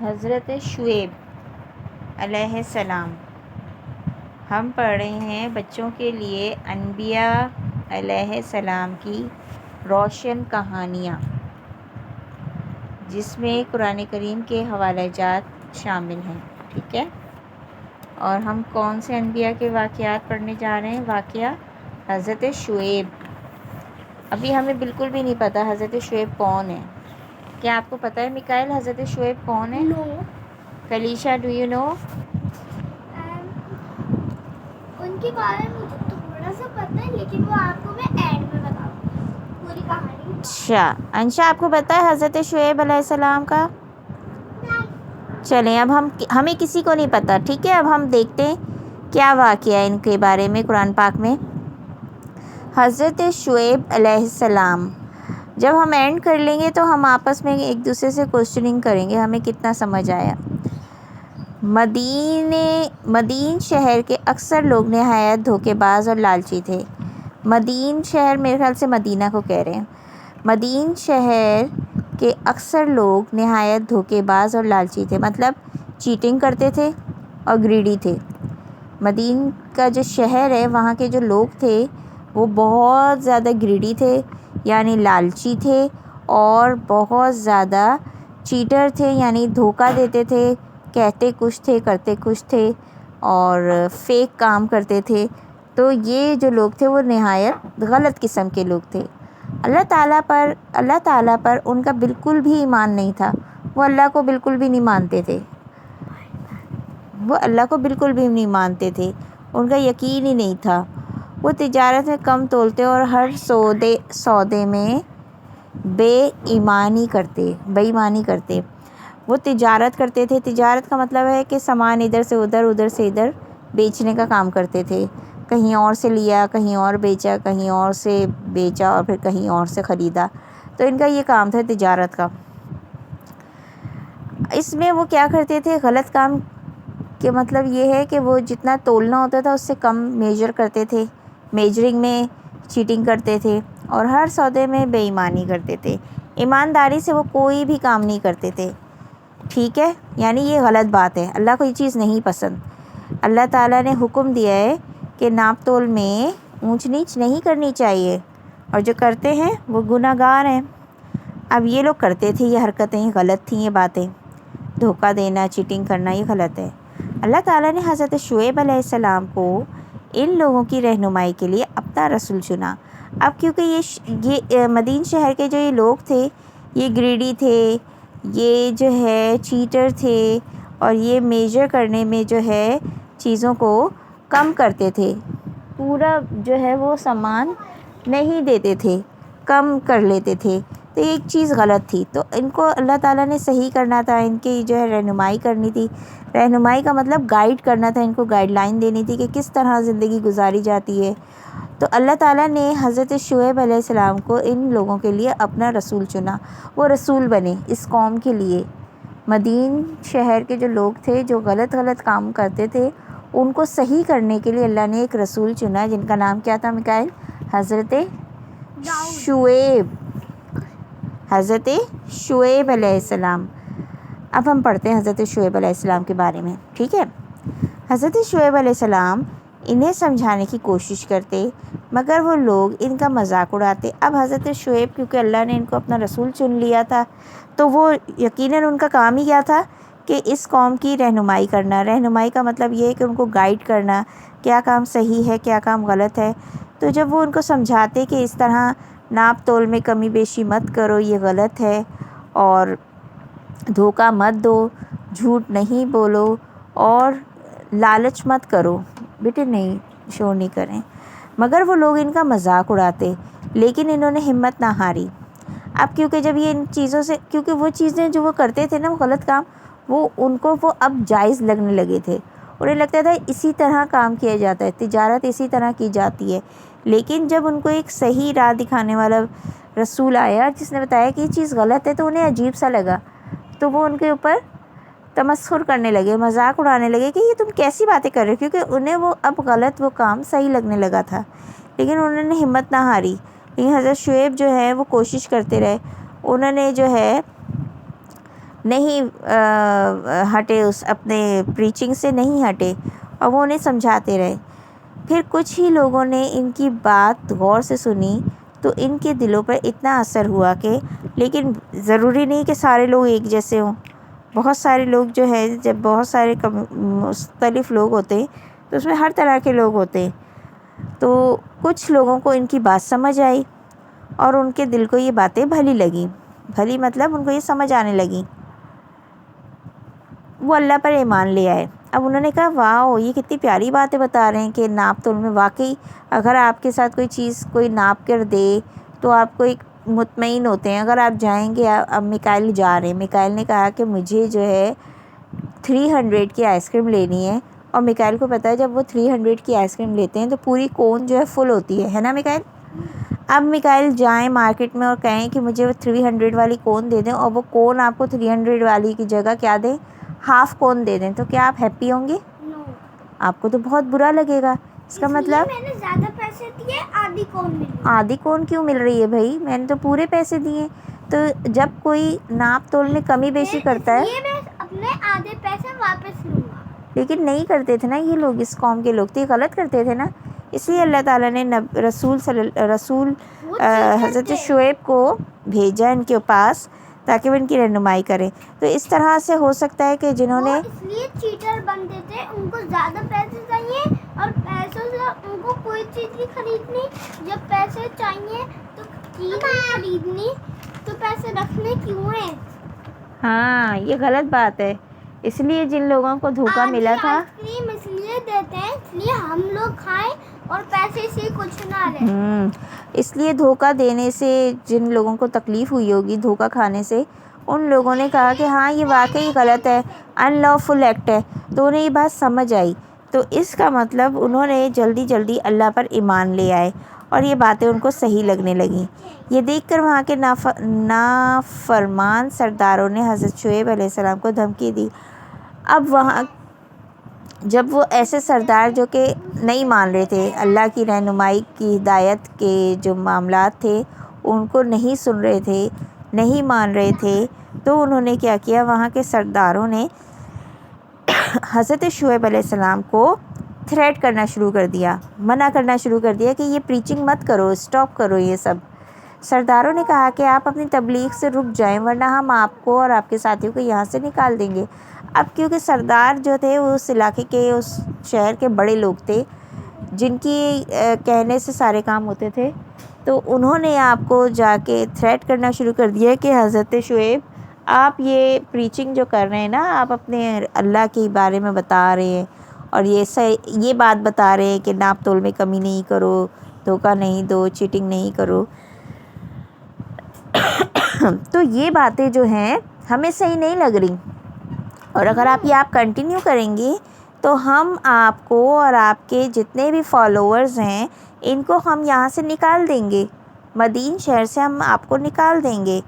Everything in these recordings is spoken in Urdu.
حضرت شعیب علیہ السلام۔ ہم پڑھ رہے ہیں بچوں کے لیے انبیاء علیہ السلام کی روشن کہانیاں، جس میں قرآن کریم کے حوالہ جات شامل ہیں، ٹھیک ہے۔ اور ہم کون سے انبیاء کے واقعات پڑھنے جا رہے ہیں؟ واقعہ حضرت شعیب۔ ابھی ہمیں بالکل بھی نہیں پتہ حضرت شعیب کون ہے۔ کیا آپ کو پتہ ہے میکائل حضرت شعیب کون ہے؟ نو۔ فلیشا، ڈو یو نو؟ ان کے بارے میں مجھے تھوڑا سا پتہ ہے، لیکن وہ آپ کو میں اینڈ میں بتاؤں گی پوری کہانی۔ اچھا انشا، آپ کو پتہ ہے حضرت شعیب علیہ السلام کا؟ چلیں، اب ہمیں کسی کو نہیں پتہ، ٹھیک ہے۔ اب ہم دیکھتے ہیں کیا واقعہ ہے ان کے بارے میں قرآن پاک میں۔ حضرت شعیب علیہ السلام، جب ہم اینڈ کر لیں گے تو ہم آپس میں ایک دوسرے سے کوسچننگ کریں گے ہمیں کتنا سمجھ آیا۔ مدین شہر کے اکثر لوگ نہایت دھوکے باز اور لالچی تھے۔ مدین شہر میرے خیال سے مدینہ کو کہہ رہے ہیں۔ مدین شہر کے اکثر لوگ نہایت دھوکے باز اور لالچی تھے، مطلب چیٹنگ کرتے تھے اور گریڈی تھے۔ مدین کا جو شہر ہے، وہاں کے جو لوگ تھے وہ بہت زیادہ گریڈی تھے، یعنی لالچی تھے، اور بہت زیادہ چیٹر تھے، یعنی دھوکہ دیتے تھے، کہتے کچھ تھے کرتے کچھ تھے، اور فیک کام کرتے تھے۔ تو یہ جو لوگ تھے وہ نہایت غلط قسم کے لوگ تھے۔ اللہ تعالیٰ پر ان کا بالکل بھی ایمان نہیں تھا، وہ اللہ کو بالکل بھی نہیں مانتے تھے، ان کا یقین ہی نہیں تھا۔ وہ تجارت میں کم تولتے اور ہر سودے میں بے ایمانی کرتے۔ وہ تجارت کرتے تھے، تجارت کا مطلب ہے کہ سامان ادھر سے ادھر بیچنے کا کام کرتے تھے، کہیں اور سے لیا، کہیں اور بیچا، کہیں اور سے بیچا اور پھر کہیں اور سے خریدا۔ تو ان کا یہ کام تھا تجارت کا۔ اس میں وہ کیا کرتے تھے؟ غلط کام کے مطلب یہ ہے کہ وہ جتنا تولنا ہوتا تھا اس سے کم میجر کرتے تھے، میجرنگ میں چیٹنگ کرتے تھے، اور ہر سودے میں بے ایمانی کرتے تھے۔ ایمانداری سے وہ کوئی بھی کام نہیں کرتے تھے، ٹھیک ہے۔ یعنی یہ غلط بات ہے، اللہ کو یہ چیز نہیں پسند۔ اللہ تعالیٰ نے حکم دیا ہے کہ ناپ تول میں اونچ نیچ نہیں کرنی چاہیے، اور جو کرتے ہیں وہ گناہ گار ہیں۔ اب یہ لوگ کرتے تھے یہ حرکتیں، غلط تھیں یہ باتیں، دھوکہ دینا، چیٹنگ کرنا، یہ غلط ہے۔ اللہ تعالیٰ نے حضرت شعیب علیہ السلام کو ان لوگوں کی رہنمائی کے لیے اپنا رسول چنا۔ اب کیونکہ یہ مدین شہر کے جو یہ لوگ تھے یہ گریڈی تھے، یہ جو ہے چیٹر تھے، اور یہ میجر کرنے میں جو ہے چیزوں کو کم کرتے تھے، پورا جو ہے وہ سامان نہیں دیتے تھے، کم کر لیتے تھے۔ تو یہ ایک چیز غلط تھی، تو ان کو اللہ تعالیٰ نے صحیح کرنا تھا، ان کی جو ہے رہنمائی کرنی تھی۔ رہنمائی کا مطلب گائیڈ کرنا تھا، ان کو گائیڈ لائن دینی تھی کہ کس طرح زندگی گزاری جاتی ہے۔ تو اللہ تعالیٰ نے حضرت شعیب علیہ السلام کو ان لوگوں کے لیے اپنا رسول چنا، وہ رسول بنے اس قوم کے لیے۔ مدین شہر کے جو لوگ تھے جو غلط کام کرتے تھے، ان کو صحیح کرنے کے لیے اللہ نے ایک رسول چنا، جن کا نام کیا تھا میکائل؟ حضرت شعیب، حضرت شعیب علیہ السلام۔ اب ہم پڑھتے ہیں حضرت شعیب علیہ السلام کے بارے میں، ٹھیک ہے۔ حضرت شعیب علیہ السلام انہیں سمجھانے کی کوشش کرتے، مگر وہ لوگ ان کا مذاق اڑاتے۔ اب حضرت شعیب کیونکہ اللہ نے ان کو اپنا رسول چن لیا تھا، تو وہ یقیناً ان کا کام ہی کیا تھا کہ اس قوم کی رہنمائی کرنا۔ رہنمائی کا مطلب یہ ہے کہ ان کو گائیڈ کرنا، کیا کام صحیح ہے، کیا کام غلط ہے۔ تو جب وہ ان کو سمجھاتے کہ اس طرح ناپ تول میں کمی بیشی مت کرو، یہ غلط ہے، اور دھوکہ مت دو، جھوٹ نہیں بولو، اور لالچ مت کرو، بیٹے نہیں شور نہیں کریں، مگر وہ لوگ ان کا مذاق اڑاتے، لیکن انہوں نے ہمت نہ ہاری۔ اب کیونکہ جب یہ ان چیزوں سے، کیونکہ وہ چیزیں جو وہ کرتے تھے نا، وہ غلط کام، وہ ان کو وہ اب جائز لگنے لگے تھے۔ انہیں لگتا تھا اسی طرح کام کیا جاتا ہے، تجارت اسی طرح کی جاتی ہے۔ لیکن جب ان کو ایک صحیح راہ دکھانے والا رسول آیا جس نے بتایا کہ یہ چیز غلط ہے، تو انہیں عجیب سا لگا، تو وہ ان کے اوپر تمسخر کرنے لگے، مذاق اڑانے لگے کہ یہ تم کیسی باتیں کر رہے ہو، کیونکہ انہیں وہ اب غلط وہ کام صحیح لگنے لگا تھا۔ لیکن انہوں نے ہمت نہ ہاری، لیکن حضرت شعیب جو ہے وہ کوشش کرتے رہے۔ انہوں نے جو ہے نہیں ہٹے، اس اپنے پریچنگ سے نہیں ہٹے، اور وہ انہیں سمجھاتے رہے۔ پھر کچھ ہی لوگوں نے ان کی بات غور سے سنی تو ان کے دلوں پر اتنا اثر ہوا کہ، لیکن ضروری نہیں کہ سارے لوگ ایک جیسے ہوں، بہت سارے لوگ جو ہے، جب بہت سارے مختلف لوگ ہوتے ہیں تو اس میں ہر طرح کے لوگ ہوتے ہیں، تو کچھ لوگوں کو ان کی بات سمجھ آئی اور ان کے دل کو یہ باتیں بھلی لگیں، بھلی مطلب ان کو یہ سمجھ آنے لگیں، وہ اللہ پر ایمان لے آئے۔ اب انہوں نے کہا واؤ، یہ کتنی پیاری باتیں بتا رہے ہیں کہ ناپ تول میں واقعی اگر آپ کے ساتھ کوئی چیز کوئی ناپ کر دے تو آپ کو ایک مطمئن ہوتے ہیں۔ اگر آپ جائیں گے، اب میکائل جا رہے ہیں، میکائل نے کہا کہ مجھے جو ہے 300 کی آئس کریم لینی ہے، اور میکائل کو پتہ ہے جب وہ 300 کی آئس کریم لیتے ہیں تو پوری کون جو ہے فل ہوتی ہے نا میکائل؟ اب میکائل جائیں مارکیٹ میں اور کہیں کہ مجھے وہ 300 والی کون دے دیں، اور وہ کون آپ کو 300 والی کی جگہ کیا دیں، ہاف کون دے دیں، تو کیا آپ ہیپی ہوں گے؟ نو، آپ کو تو بہت برا لگے گا۔ اس کا مطلب میں نے زیادہ پیسے دیے، آدھی کون ملی؟ آدھی کون کیوں مل رہی ہے بھائی، میں نے تو پورے پیسے دیے۔ تو جب کوئی ناپ تول میں کمی بیشی کرتا ہے، یہ میں اپنے آدھے پیسے واپس لوں گا۔ لیکن نہیں کرتے تھے نا یہ لوگ، اس قوم کے لوگ تو یہ غلط کرتے تھے نا، اس لیے اللہ تعالیٰ نے رسول حضرت شعیب کو بھیجا ان کے پاس تاکہ وہ ان کی رہنمائی کریں۔ تو اس طرح سے ہو سکتا ہے کہ جنہوں نے اس لیے چیٹر بنتے تھے، ان کو زیادہ پیسے چاہیے اور پیسوں سے ان کو کوئی چیز نہیں خریدنی، جب پیسے چاہیے تو چیز نہیں خریدنی، تو پیسے رکھنے کیوں ہیں؟ ہاں یہ غلط بات ہے، اس لیے جن لوگوں کو دھوکہ ملا تھا، آئس کریم اس لیے دیتے ہیں اس لیے ہم لوگ کھائیں اور پیسے سے کچھ نہ رہے۔ اس لیے دھوکہ دینے سے جن لوگوں کو تکلیف ہوئی ہوگی دھوکہ کھانے سے، ان لوگوں نے کہا کہ ہاں یہ واقعی غلط ہے، ان لافل ایکٹ ہے، تو انہیں یہ بات سمجھ آئی، تو اس کا مطلب انہوں نے جلدی جلدی اللہ پر ایمان لے آئے اور یہ باتیں ان کو صحیح لگنے لگیں۔ یہ دیکھ کر وہاں کے نافرمان سرداروں نے حضرت شعیب علیہ السلام کو دھمکی دی۔ اب وہاں جب وہ ایسے سردار جو کہ نہیں مان رہے تھے، اللہ کی رہنمائی کی ہدایت کے جو معاملات تھے ان کو نہیں سن رہے تھے، نہیں مان رہے تھے، تو انہوں نے کیا کیا، وہاں کے سرداروں نے حضرت شعیب علیہ السلام کو تھریٹ کرنا شروع کر دیا، منع کرنا شروع کر دیا کہ یہ پریچنگ مت کرو، اسٹاپ کرو یہ سب۔ سرداروں نے کہا کہ آپ اپنی تبلیغ سے رک جائیں ورنہ ہم آپ کو اور آپ کے ساتھیوں کو یہاں سے نکال دیں گے۔ اب کیونکہ سردار جو تھے وہ اس علاقے کے، اس شہر کے بڑے لوگ تھے جن کی کہنے سے سارے کام ہوتے تھے، تو انہوں نے آپ کو جا کے تھریٹ کرنا شروع کر دیا کہ حضرت شعیب آپ یہ پریچنگ جو کر رہے ہیں نا، آپ اپنے اللہ کے بارے میں بتا رہے ہیں اور یہ بات بتا رہے ہیں کہ ناپ تول میں کمی نہیں کرو، دھوکہ نہیں دو، چیٹنگ نہیں کرو، تو یہ باتیں جو ہیں ہمیں صحیح نہیں لگ رہی، اور اگر آپ یہ کنٹینیو کریں گے تو ہم آپ کو اور آپ کے جتنے بھی فالوورز ہیں ان کو ہم یہاں سے نکال دیں گے، مدین شہر سے ہم آپ کو نکال دیں گے۔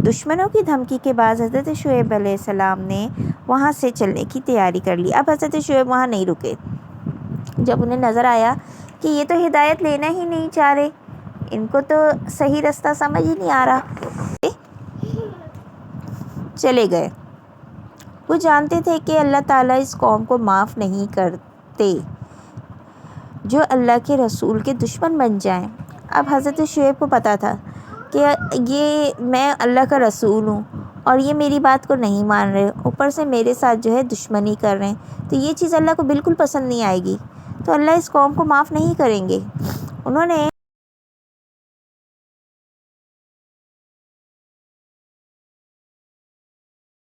دشمنوں کی دھمکی کے بعد حضرت شعیب علیہ السلام نے وہاں سے چلنے کی تیاری کر لی۔ اب حضرت شعیب وہاں نہیں رکے، جب انہیں نظر آیا کہ یہ تو ہدایت لینا ہی نہیں چاہ رہے، ان کو تو صحیح رستہ سمجھ ہی نہیں آ رہا، چلے گئے۔ وہ جانتے تھے کہ اللہ تعالیٰ اس قوم کو معاف نہیں کرتے جو اللہ کے رسول کے دشمن بن جائیں۔ اب حضرت شعیب کو پتہ تھا کہ میں اللہ کا رسول ہوں اور یہ میری بات کو نہیں مان رہے، اوپر سے میرے ساتھ جو ہے دشمنی کر رہے ہیں، تو یہ چیز اللہ کو بالکل پسند نہیں آئے گی، تو اللہ اس قوم کو معاف نہیں کریں گے۔ انہوں نے